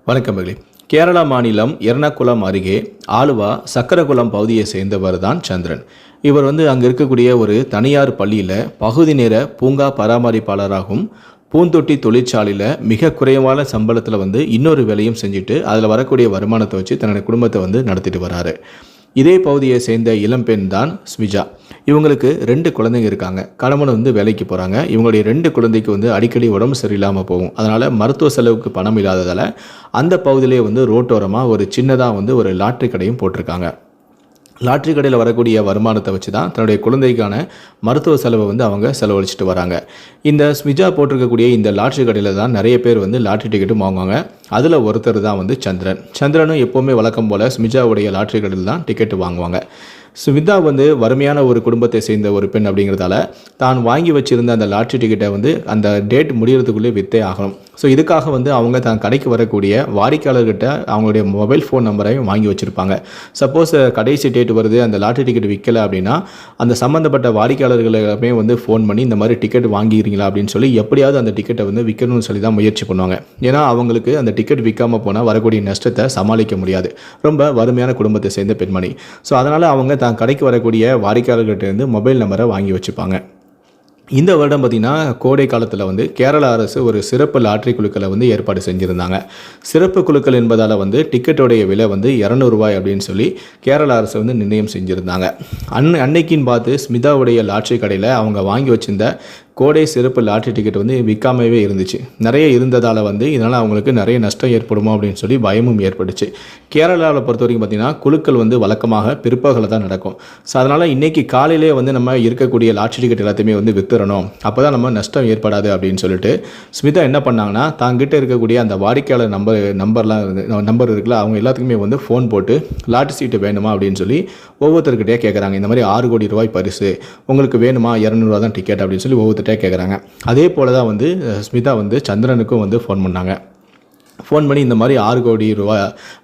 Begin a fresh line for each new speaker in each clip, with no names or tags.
வணக்கம் மகளே. கேரளா மாநிலம் எர்ணாகுளம் அருகே ஆலுவா சக்கரகுளம் பகுதியை சேர்ந்தவர் தான் சந்திரன். இவர் அங்கே இருக்கக்கூடிய ஒரு தனியார் பள்ளியில் பகுதி நேர பூங்கா பராமரிப்பாளராகவும் பூந்தொட்டி தொழிற்சாலையில் மிக குறைவான சம்பளத்தில் இன்னொரு வேலையும் செஞ்சுட்டு அதில் வரக்கூடிய வருமானத்தை வச்சு தன்னுடைய குடும்பத்தை நடத்திட்டு வராரு. இதே பகுதியை சேர்ந்த இளம்பெண் தான் ஸ்மிஜா. இவங்களுக்கு 2 குழந்தைங்க இருக்காங்க. கணவன் வேலைக்கு போகிறாங்க. இவங்களுடைய 2 குழந்தைக்கு அடிக்கடி உடம்பு சரியில்லாமல் போகும். அதனால் மருத்துவ செலவுக்கு பணம் இல்லாததால் அந்த பகுதியிலே ரோட்டோரமாக ஒரு சின்னதாக ஒரு லாட்ரி கடையும் போட்டிருக்காங்க. லாட்ரி கடையில் வரக்கூடிய வருமானத்தை வச்சு தான் தன்னுடைய குழந்தைக்கான மருத்துவ செலவை அவங்க செலவழிச்சிட்டு வராங்க. இந்த ஸ்மிஜா போட்டிருக்கக்கூடிய இந்த லாட்ரி கடையில் தான் நிறைய பேர் லாட்ரி டிக்கெட்டும் வாங்குவாங்க. அதில் ஒருத்தர் தான் சந்திரன். சந்திரனும் எப்போவுமே வழக்கம் போல் ஸ்மிஜாவுடைய லாட்ரி கடையில் தான் டிக்கெட்டு வாங்குவாங்க. ஸ்மிதா வறுமையான ஒரு குடும்பத்தை சேர்ந்த ஒரு பெண் அப்படிங்கிறதால தான் வாங்கி வச்சுருந்த அந்த லாட்ரி டிக்கெட்டை அந்த டேட் முடிகிறதுக்குள்ளே விற்றே ஆகணும். ஸோ இதுக்காக அவங்க தான் கடைக்கு வரக்கூடிய வாடிக்கையாளர்கிட்ட அவங்களுடைய மொபைல் ஃபோன் நம்பரையும் வாங்கி வச்சுருப்பாங்க. சப்போஸ் கடைசி டேட் வருது, அந்த லாட்ரி டிக்கெட் விற்கலை அப்படின்னா அந்த சம்மந்தப்பட்ட வாடிக்கையாளர்களுமே ஃபோன் பண்ணி இந்த மாதிரி டிக்கெட் வாங்கிக்கிறீங்களா அப்படின்னு சொல்லி எப்படியாவது அந்த டிக்கெட்டை விற்கணும்னு சொல்லி தான் முயற்சி பண்ணுவாங்க. ஏன்னா அவங்களுக்கு அந்த டிக்கெட் விற்காமல் போனால் வரக்கூடிய நஷ்டத்தை சமாளிக்க முடியாது. ரொம்ப வறுமையான குடும்பத்தை சேர்ந்த பெண்மணி. ஸோ அதனால் அவங்க தான் கடைக்கு வரக்கூடிய வாடிக்கையாளர்கிட்ட மொபைல் நம்பரை வாங்கி வச்சுப்பாங்க. இந்த வருடம் பார்த்திங்கன்னா கோடை காலத்தில் கேரள அரசு ஒரு சிறப்பு லாட்ரி குழுக்களை ஏற்பாடு செஞ்சுருந்தாங்க. சிறப்பு குழுக்கள் என்பதால் டிக்கெட்டோடைய விலை 200 ரூபாய் அப்படின்னு சொல்லி கேரள அரசு நிர்ணயம் செஞ்சுருந்தாங்க. அன்னைக்குன்னு பார்த்து ஸ்மிதாவுடைய லாட்ரி கடையில் அவங்க வாங்கி வச்சிருந்த கோடை சிறப்பு லாட்ரி டிக்கெட் விற்காமவே இருந்துச்சு. நிறைய இருந்ததால் இதனால் அவங்களுக்கு நிறைய நஷ்டம் ஏற்படுமோ அப்படின்னு சொல்லி பயமும் ஏற்பட்டுச்சு. கேரளாவில் பொறுத்த வரைக்கும் பார்த்திங்கன்னா குழுக்கள் வழக்கமாக பிற்பகலில் தான் நடக்கும். ஸோ அதனால் இன்றைக்கி காலையிலே நம்ம இருக்கக்கூடிய லாட்ரி டிக்கெட் எல்லாத்தையுமே விற்றுறணும், அப்போ தான் நம்ம நஷ்டம் ஏற்படாது அப்படின்னு சொல்லிட்டு ஸ்மிதா என்ன பண்ணாங்கன்னா தாங்கிட்ட இருக்கக்கூடிய அந்த வாடிக்கையாளர் நம்பர் இருக்குல்ல, அவங்க எல்லாத்துக்குமே ஃபோன் போட்டு லாட்ரி சீட்டு வேணுமா அப்படின்னு சொல்லி ஒவ்வொருத்தருக்கிட்டே கேட்குறாங்க. இந்த மாதிரி 6 கோடி ரூபாய் பரிசு உங்களுக்கு வேணுமா, 200 ரூபா தான் டிக்கெட் அப்படின்னு சொல்லி ஒவ்வொருத்தர் கேட்குறாங்க. அதே போல் தான் ஸ்மிதா சந்திரனுக்கும் ஃபோன் பண்ணாங்க. ஃபோன் பண்ணி இந்த மாதிரி 6 கோடி ரூபா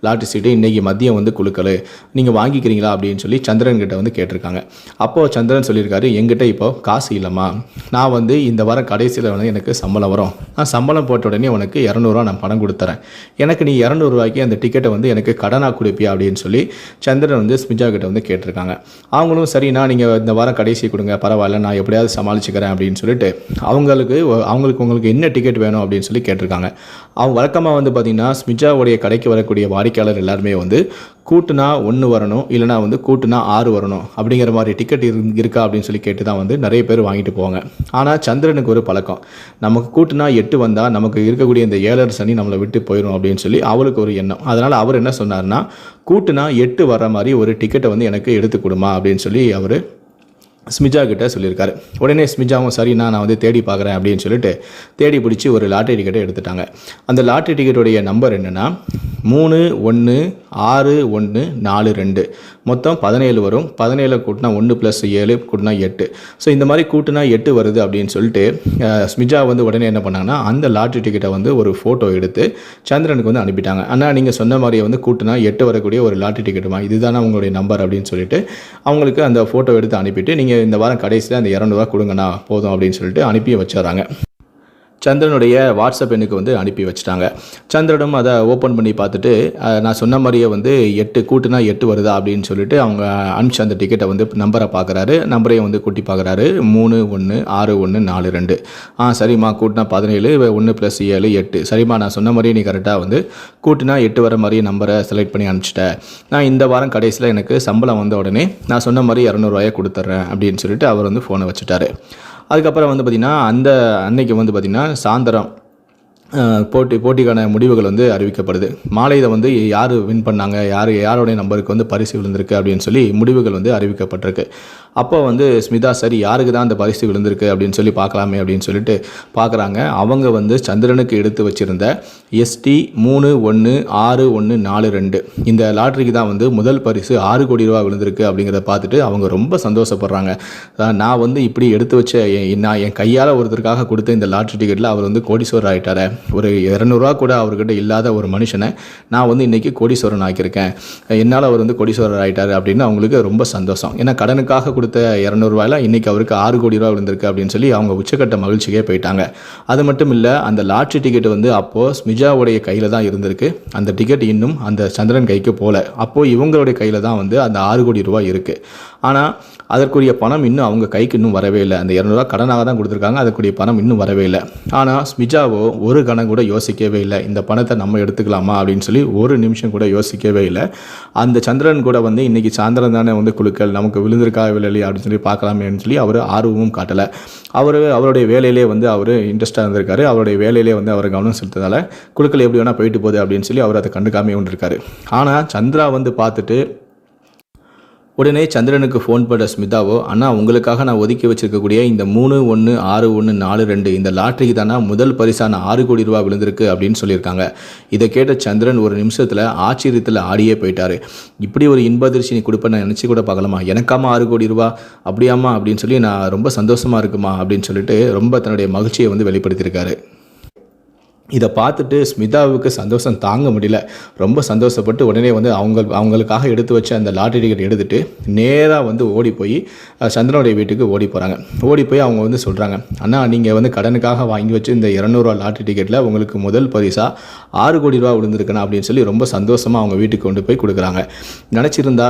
லாட்ரி சீட்டு இன்றைக்கி மதியம் குழுக்கள் நீங்கள் வாங்கிக்கிறீங்களா அப்படின்னு சொல்லி சந்திரன்கிட்ட கேட்டிருக்காங்க. அப்போது சந்திரன் சொல்லியிருக்காரு, என்கிட்ட இப்போ காசு இல்லைம்மா, நான் இந்த வாரம் கடைசியில் எனக்கு சம்பளம் வரும், நான் சம்பளம் போட்ட உடனே உனக்கு 200 ரூபா நான் பணம் கொடுத்துறேன், எனக்கு நீ 200 ரூபாய்க்கு அந்த டிக்கெட்டை எனக்கு கடனாக கொடுப்பியா அப்படின்னு சொல்லி சந்திரன் ஸ்மிஜா கிட்ட கேட்டிருக்காங்க. அவங்களும் சரிண்ணா நீங்கள் இந்த வாரம் கடைசி கொடுங்க, பரவாயில்ல நான் எப்படியாவது சமாளிச்சுக்கிறேன் அப்படின்னு சொல்லிட்டு உங்களுக்கு என்ன டிக்கெட் வேணும் அப்படின்னு சொல்லி கேட்டிருக்காங்க. அவங்க வழக்கமாக பார்த்தீங்கன்னா ஸ்மிஜாவுடைய கடைக்கு வரக்கூடிய வாடிக்கையாளர் எல்லாருமே கூட்டுனா 1 வரணும், இல்லைனா கூட்டுனா 6 வரணும் அப்படிங்கிற மாதிரி டிக்கெட் இருக்கா அப்படின்னு சொல்லி கேட்டு தான் நிறைய பேர் வாங்கிட்டு போவாங்க. ஆனால் சந்திரனுக்கு ஒரு பழக்கம், நமக்கு கூட்டுனா 8 வந்தால் நமக்கு இருக்கக்கூடிய இந்த 7 சனி நம்மளை விட்டு போயிடும் அப்படின்னு சொல்லி அவளுக்கு ஒரு எண்ணம். அதனால் அவர் என்ன சொன்னார்னா, கூட்டுனா 8 வர மாதிரி ஒரு டிக்கெட்டை எனக்கு எடுத்து கொடுமா அப்படின்னு சொல்லி அவர் ஸ்மிஜா கிட்ட சொல்லியிருக்காரு. உடனே ஸ்மிஜாவும் சரிண்ணா நான் தேடி பார்க்குறேன் அப்படின்னு சொல்லிட்டு தேடி பிடிச்சி ஒரு லாட்ரி டிக்கெட்டை எடுத்துட்டாங்க. அந்த லாட்ரி டிக்கெட்டுடைய நம்பர் என்னென்னா 316142, மொத்தம் 17 வரும். 17 கூட்டினா 1 + 7 கூட்டினா 8. ஸோ இந்த மாதிரி கூட்டினா 8 வருது அப்படின்னு சொல்லிட்டு ஸ்மிஜா உடனே என்ன பண்ணாங்கன்னா அந்த லாட்ரி டிக்கெட்டை ஒரு ஃபோட்டோ எடுத்து சந்திரனுக்கு அனுப்பிட்டாங்க. ஆனால் நீங்கள் சொன்ன மாதிரியே கூட்டினா 8 வரக்கூடிய ஒரு லாட்ரி டிக்கெட்டுமா, இதுதானே உங்களுடைய நம்பர் அப்படின்னு சொல்லிட்டு அவங்களுக்கு அந்த ஃபோட்டோ எடுத்து அனுப்பிட்டு நீங்கள் இந்த வாரம் கடைசியில் அந்த 200 ரூபா கொடுங்கண்ணா போதும் அப்படின்னு சொல்லிட்டு அனுப்பி வச்சிடறாங்க. சந்திரனுடைய வாட்ஸ்அப் எண்ணுக்கு அனுப்பி வச்சுட்டாங்க. சந்திரனும் அதை ஓப்பன் பண்ணி பார்த்துட்டு நான் சொன்ன மாதிரியே 8 கூட்டுனா 8 வருதா அப்படின்னு சொல்லிட்டு அவங்க அனுப்பிச்ச அந்த டிக்கெட்டை நம்பரை பார்க்குறாரு. நம்பரையும் கூட்டி பார்க்குறாரு. 316142. சரிம்மா கூட்டினா 17, 1 + 7 8. சரிம்மா நான் சொன்ன மாதிரியே நீ கரெக்டாக கூட்டினா 8 வர மாதிரியே நம்பரை செலக்ட் பண்ணி அனுப்பிச்சிட்டேன். நான் இந்த வாரம் கடைசியில் எனக்கு சம்பளம் வந்த உடனே நான் சொன்ன மாதிரி 200 ரூபாயை கொடுத்துட்றேன் அப்படின்னு சொல்லிட்டு அவர் ஃபோனை வச்சுட்டாரு. அதுக்கப்புறம் பார்த்திங்கன்னா அந்த அன்னைக்கு பார்த்திங்கன்னா சாயந்தரம் போட்டிக்கான முடிவுகள் அறிவிக்கப்படுது. மாலையில் யார் வின் பண்ணாங்க, யாரோடைய நம்பருக்கு பரிசு விழுந்திருக்கு அப்படின்னு சொல்லி முடிவுகள் அறிவிக்கப்பட்டிருக்கு. அப்போ ஸ்மிதா சரி யாருக்கு தான் அந்த பரிசு விழுந்திருக்கு அப்படின்னு சொல்லி பார்க்கலாமே அப்படின்னு சொல்லிட்டு பார்க்குறாங்க. அவங்க சந்திரனுக்கு எடுத்து வச்சுருந்த ST 316142 இந்த லாட்ரிக்கு தான் முதல் பரிசு 6 கோடி ரூபா விழுந்திருக்கு அப்படிங்கிறத பார்த்துட்டு அவங்க ரொம்ப சந்தோஷப்படுறாங்க. நான் இப்படி எடுத்து வச்ச நான் என் கையால் ஒருத்தருக்காக கொடுத்த இந்த லாட்ரி டிக்கெட்டில் அவர் கோடீஸ்வரர் ஆகிட்டார். ஒரு 200 ரூபா கூட அவர்கிட்ட இல்லாத ஒரு மனுஷனை நான் இன்றைக்கி கோடீஸ்வரன் ஆக்கியிருக்கேன், என்னால் அவர் கோடீஸ்வரர் ஆகிட்டார் அப்படின்னு அவங்களுக்கு ரொம்ப சந்தோஷம். ஏன்னா கடனுக்காக கொடுத்த 200 ரூபாயில இன்றைக்கி அவருக்கு 6 கோடி ரூபா விழுந்திருக்கு அப்படின்னு சொல்லி அவங்க உச்சக்கட்ட மகிழ்ச்சிக்கே போயிட்டாங்க. அது மட்டும் இல்லை, அந்த லாட்ரி டிக்கெட் வந்து அப்போது ஸ்மிஜாவுடைய கையில் தான் இருந்திருக்கு. அந்த டிக்கெட் இன்னும் அந்த சந்திரன் கைக்கு போகல. அப்போது இவங்களுடைய கையில் தான் வந்து அந்த 6 கோடி ரூபா இருக்குது. ஆனால் அதற்குரிய பணம் இன்னும் அவங்க கைக்கு இன்னும் வரவே இல்லை. அந்த 200 ரூபா கடனாக தான் கொடுத்துருக்காங்க, அதற்குரிய பணம் இன்னும் வரவே இல்லை. ஆனால் ஸ்மிஜாவோ ஒரு கணம் கூட யோசிக்கவே இல்லை, இந்த பணத்தை நம்ம எடுத்துக்கலாமா அப்படின்னு சொல்லி ஒரு நிமிஷம் கூட யோசிக்கவே இல்லை. அந்த சந்திரன் கூட வந்து இன்றைக்கி சாயந்தரம் தானே வந்து குழுக்கள் நமக்கு விழுந்திருக்கா விழலையா அப்படின்னு சொல்லி பார்க்கலாமேன்னு சொல்லி அவர் ஆர்வமும் காட்டலை. அவருடைய வேலையிலே வந்து அவர் இன்ட்ரெஸ்ட்டாக இருந்திருக்காரு. அவருடைய வேலையிலே வந்து அவர் கவனம் செலுத்ததால் குழுக்கள் எப்படி வேணால் போயிட்டு போகுது அப்படின்னு சொல்லி அவர் அதை கண்டுக்காமே இருக்காரு. ஆனால் சந்திரா வந்து பார்த்துட்டு உடனே சந்திரனுக்கு ஃபோன் பண்ண ஸ்மிதாவோ, அண்ணா உங்களுக்காக நான் ஒதுக்கி வச்சிருக்கக்கூடிய இந்த 316142 இந்த லாட்ரிக்கு தானே முதல் பரிசான 6 கோடி ரூபா விழுந்திருக்கு அப்படின்னு சொல்லியிருக்காங்க. இதை கேட்ட சந்திரன் ஒரு நிமிஷத்தில் ஆச்சரியத்தில் ஆடியே போயிட்டாரு. இப்படி ஒரு இன்பதிர்ச்சி நீ கொடுப்ப நான் நினச்சி கூட பார்க்கலாமா, எனக்காமா 6 கோடி ரூபா அப்படியாம்மா அப்படின்னு சொல்லி நான் ரொம்ப சந்தோஷமாக இருக்குமா அப்படின்னு சொல்லிட்டு ரொம்ப தன்னுடைய மகிழ்ச்சியை வந்து வெளிப்படுத்தியிருக்காரு. இதை பார்த்துட்டு ஸ்மிதாவுக்கு சந்தோஷம் தாங்க முடியல. ரொம்ப சந்தோஷப்பட்டு உடனே வந்து அவங்களுக்காக எடுத்து வச்ச அந்த லாட்ரி டிக்கெட் எடுத்துகிட்டு நேராக வந்து ஓடி போய் சந்திரனுடைய வீட்டுக்கு ஓடி போகிறாங்க. ஓடி போய் அவங்க வந்து சொல்கிறாங்க, அண்ணா நீங்கள் வந்து கடனுக்காக வாங்கி வச்சு இந்த 200 ரூபா லாட்ரி டிக்கெட்டில் உங்களுக்கு முதல் பரிசாக 6 கோடி ரூபா விழுந்திருக்கணும் அப்படின்னு சொல்லி ரொம்ப சந்தோஷமாக அவங்க வீட்டுக்கு கொண்டு போய் கொடுக்குறாங்க.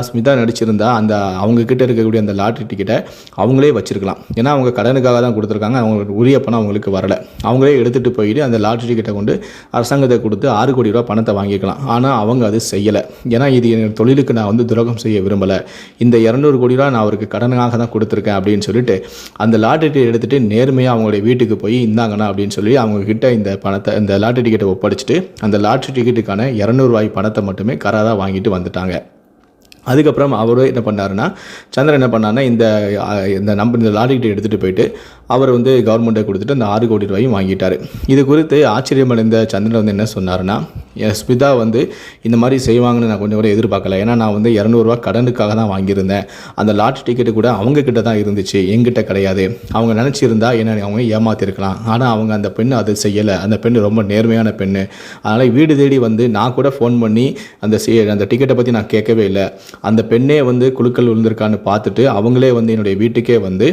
ஸ்மிதா நடிச்சிருந்தா அந்த அவங்கக்கிட்ட இருக்கக்கூடிய அந்த லாட்ரி டிக்கெட்டை அவங்களே வச்சுருக்கலாம். ஏன்னா அவங்க கடனுக்காக தான் கொடுத்துருக்காங்க, அவங்களுக்கு உரிய பணம் அவங்களுக்கு வரலை. அவங்களே எடுத்துகிட்டு போயிட்டு அந்த லாட்ரி டிக்கெட்டை கொண்டு அரசாங்கத்தை கொடுத்து 6 கோடி ரூபா பணத்தை வாங்கிக்கலாம். ஆனால் அவங்க அது செய்யலை. ஏன்னா இது என் தொழிலுக்கு நான் வந்து துரோகம் செய்ய விரும்பலை, இந்த 200 கோடி ரூபா நான் அவருக்கு கடனாக தான் கொடுத்துருக்கேன் அப்படின்னு சொல்லிட்டு அந்த லாட்ரி டிக்கெட் எடுத்துகிட்டு நேர்மையாக அவங்களுடைய வீட்டுக்கு போய் இந்தாங்கண்ணா அப்படின்னு சொல்லி அவங்கக்கிட்ட இந்த பணத்தை இந்த லாட்ரி டிக்கெட்டை ஒப்படைச்சிட்டு அந்த லாட்ரி டிக்கெட்டுக்கான 200 ரூபாய் பணத்தை மட்டுமே கராராக வாங்கிட்டு வந்துட்டாங்க. அதுக்கப்புறம் அவரும் என்ன பண்ணாருன்னா, சந்திரன் என்ன பண்ணாருன்னா, இந்த லாட்ரி டிக்கெட் எடுத்துகிட்டு போயிட்டு அவர் வந்து கவர்மெண்ட்டை கொடுத்துட்டு அந்த 6 கோடி ரூபாயும் வாங்கிட்டார். இது குறித்து ஆச்சரியமடைந்த சந்திரன் வந்து என்ன சொன்னார்னா, ஸ்மிதா வந்து இந்த மாதிரி செய்வாங்கன்னு நான் கொஞ்சம் கூட எதிர்பார்க்கல. ஏன்னா நான் வந்து 200 ரூபா கடனுக்காக தான் வாங்கியிருந்தேன். அந்த லாட்ரி டிக்கெட்டு கூட அவங்கக்கிட்ட தான் இருந்துச்சு, எங்கிட்ட கிடையாது. அவங்க நினச்சிருந்தா என்ன அவங்க ஏமாற்றிருக்கலாம். ஆனால் அவங்க அந்த பெண் அதை செய்யலை. அந்த பெண் ரொம்ப நேர்மையான பெண். அதனால் வீடு தேடி வந்து நான் கூட ஃபோன் பண்ணி அந்த டிக்கெட்டை பற்றி நான் கேட்கவே இல்லை. அந்த பெண்ணே வந்து குழுக்கள் விழுந்திருக்கான்னு பார்த்துட்டு அவங்களே வந்து என்னுடைய வீட்டுக்கே வந்து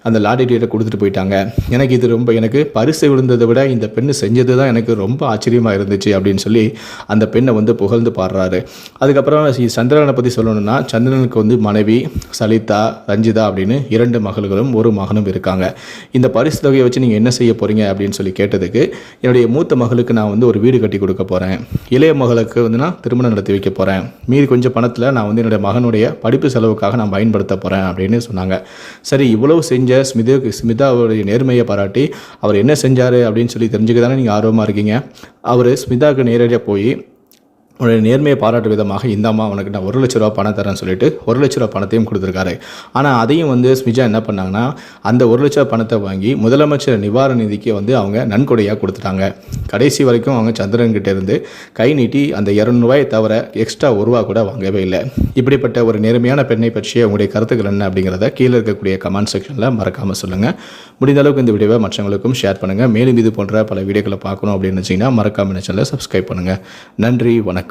அந்த லாட்ரி டிக்கெட்டை கொடுத்துட்டு போயிட்டாங்க. எனக்கு பரிசு விழுந்ததை விட இந்த பெண்ணு செஞ்சது தான் எனக்கு ரொம்ப ஆச்சரியமாக இருந்துச்சு அப்படின்னு சொல்லி அந்த பெண்ணை வந்து புகழ்ந்து பாடுறாரு. அதுக்கப்புறம் சந்திரனை பற்றி சொல்லணும்னா, சந்திரனுக்கு வந்து மனைவி சலிதா, ரஞ்சிதா அப்படின்னு 2 மகள்களும் 1 மகனும் இருக்காங்க. இந்த பரிசு தொகையை வச்சு நீங்கள் என்ன செய்ய போகிறீங்க அப்படின்னு சொல்லி கேட்டதுக்கு, என்னுடைய மூத்த மகளுக்கு நான் வந்து ஒரு வீடு கட்டி கொடுக்க போகிறேன், இளைய மகளுக்கு வந்து நான் திருமணம் நடத்தி வைக்க போகிறேன், மீதி கொஞ்சம் பணத்தில் நான் வந்து என்னுடைய மகனுடைய படிப்பு செலவுக்காக நான் பயன்படுத்த போகிறேன் அப்படின்னு சொன்னாங்க. சரி, இவ்வளவு செஞ்ச ஸ்மிதாவுடைய நேர்மையை பாராட்டி அவர் என்ன செஞ்சார் அப்படின்னு சொல்லி தெரிஞ்சுக்க தானே நீங்கள் ஆர்வமாக இருக்கீங்க. அவர் ஸ்மிதாவுக்கு நேரடியாக போய் உன்னுடைய நேர்மையை பாராட்டு விதமாக இந்தாம்மா உனக்கு நான் 1 லட்ச ரூபா பணம் தரேன்னு சொல்லிட்டு 1 லட்ச ரூபா பணத்தையும் கொடுத்துருக்காரு. ஆனால் அதையும் வந்து ஸ்மிஜா என்ன பண்ணாங்கன்னா, அந்த 1 லட்ச ரூபா பணத்தை வாங்கி முதலமைச்சர் நிவாரண நிதிக்கு வந்து அவங்க நன்கொடையாக கொடுத்துட்டாங்க. கடைசி வரைக்கும் அவங்க சந்திரன்கிட்ட இருந்து கை நீட்டி அந்த 200 ரூபாயை தவிர எக்ஸ்ட்ரா 1 ரூபா கூட வாங்கவே இல்லை. இப்படிப்பட்ட ஒரு நேர்மையான பெண்ணை பற்றிய உங்களுடைய கருத்துக்கள் என்ன அப்படிங்கிறத கீழே இருக்கக்கூடிய கமெண்ட் செக்ஷனில் மறக்காமல் சொல்லுங்கள். முடிந்த அளவுக்கு இந்த வீடியோவை மற்றவங்களுக்கும் ஷேர் பண்ணுங்கள். மேலும் இது போன்ற பல வீடியோக்களை பார்க்கணும் அப்படின்னு நினச்சிங்கன்னா மறக்காமல் சேனலை சப்ஸ்கிரைப் பண்ணுங்கள். நன்றி, வணக்கம்.